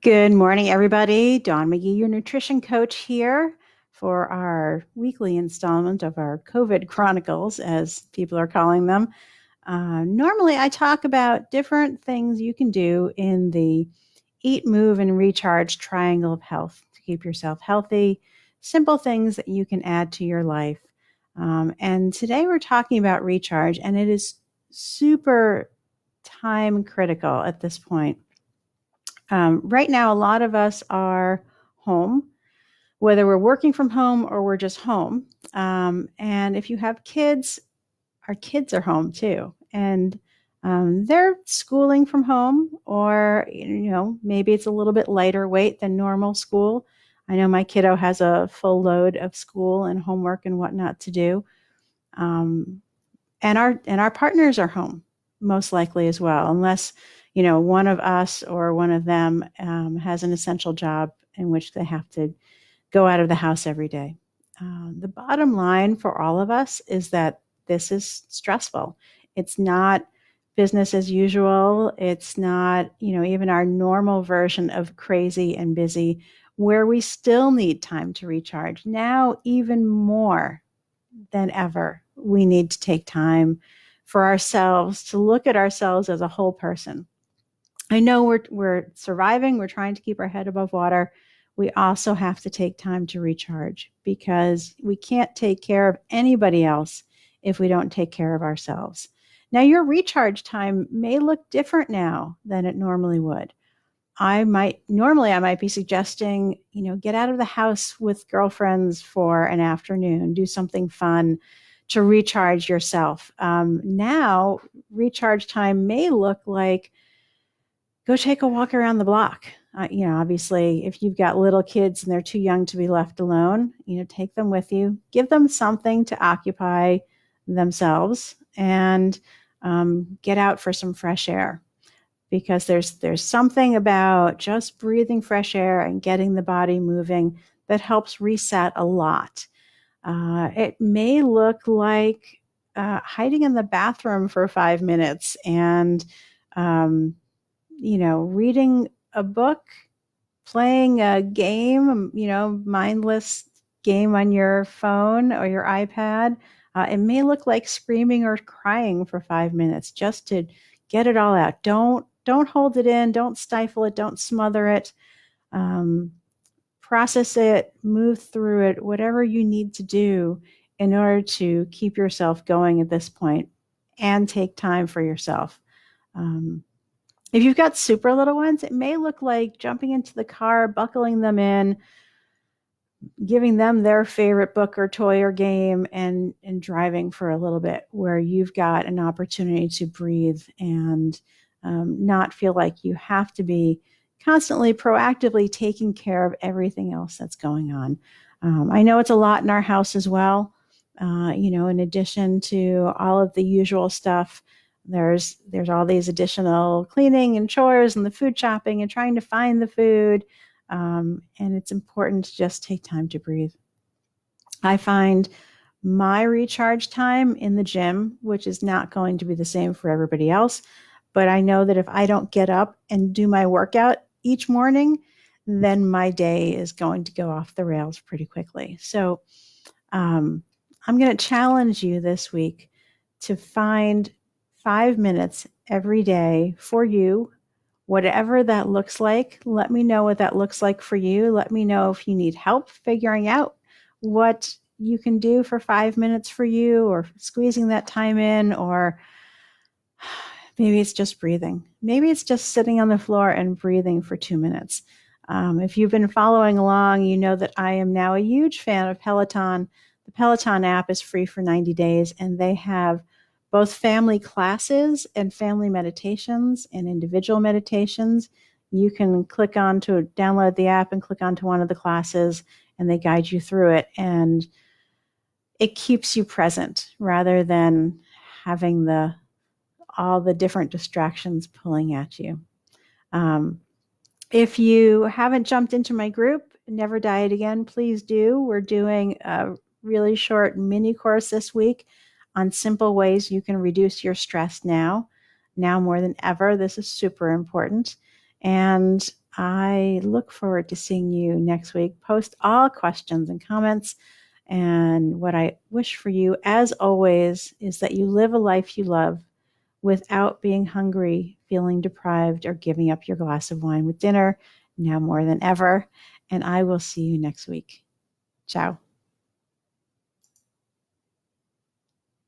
Good morning, everybody. Dawn McGee, your nutrition coach here for our weekly installment of our COVID Chronicles, as people are calling them. Normally, I talk about different things you can do in the eat, move, and recharge triangle of health to keep yourself healthy, simple things that you can add to your life. And today we're talking about recharge, and it is super time critical at this point. Right now, a lot of us are home, whether we're working from home or we're just home. And if you have kids, our kids are home too. And they're schooling from home, or, maybe it's a little bit lighter weight than normal school. I know my kiddo has a full load of school and homework and whatnot to do. Um, and our partners are home most likely as well, unless one of us or one of them has an essential job in which they have to go out of the house every day. The bottom line for all of us is that this is stressful. It's not business as usual. It's not, even our normal version of crazy and busy, where we still need time to recharge. Now, even more than ever, we need to take time for ourselves to look at ourselves as a whole person. I know we're surviving, we're trying to keep our head above water. We also have to take time to recharge, because we can't take care of anybody else if we don't take care of ourselves. Now, your recharge time may look different now than it normally would. I might be suggesting, get out of the house with girlfriends for an afternoon, do something fun to recharge yourself. Now, recharge time may look like go take a walk around the block. Obviously, if you've got little kids and they're too young to be left alone, take them with you, give them something to occupy themselves, and get out for some fresh air, because there's something about just breathing fresh air and getting the body moving that helps reset a lot. It may look like hiding in the bathroom for 5 minutes and, reading a book, playing a game, mindless game on your phone or your iPad. It may look like screaming or crying for 5 minutes just to get it all out. Don't hold it in. Don't stifle it. Don't smother it. Process it. Move through it. Whatever you need to do in order to keep yourself going at this point, and take time for yourself. If you've got super little ones, it may look like jumping into the car, buckling them in, giving them their favorite book or toy or game, and driving for a little bit, where you've got an opportunity to breathe and not feel like you have to be constantly proactively taking care of everything else that's going on. I know it's a lot in our house as well. In addition to all of the usual stuff, there's all these additional cleaning and chores and the food shopping and trying to find the food. And it's important to just take time to breathe. I find my recharge time in the gym, which is not going to be the same for everybody else, but I know that if I don't get up and do my workout each morning, then my day is going to go off the rails pretty quickly. So I'm going to challenge you this week to find 5 minutes every day for you, whatever that looks like. Let me know what that looks like for you. Let me know if you need help figuring out what you can do for 5 minutes for you, or squeezing that time in, or maybe it's just breathing. Maybe it's just sitting on the floor and breathing for 2 minutes. If you've been following along, you know that I am now a huge fan of Peloton. The Peloton app is free for 90 days, and they have both family classes and family meditations and individual meditations. You can download the app and click onto one of the classes, and they guide you through it. And it keeps you present rather than having all the different distractions pulling at you. If you haven't jumped into my group, Never Diet Again, please do. We're doing a really short mini course this week on simple ways you can reduce your stress now more than ever. This is super important. And I look forward to seeing you next week. Post all questions and comments. And what I wish for you, as always, is that you live a life you love without being hungry, feeling deprived, or giving up your glass of wine with dinner now more than ever. And I will see you next week. Ciao.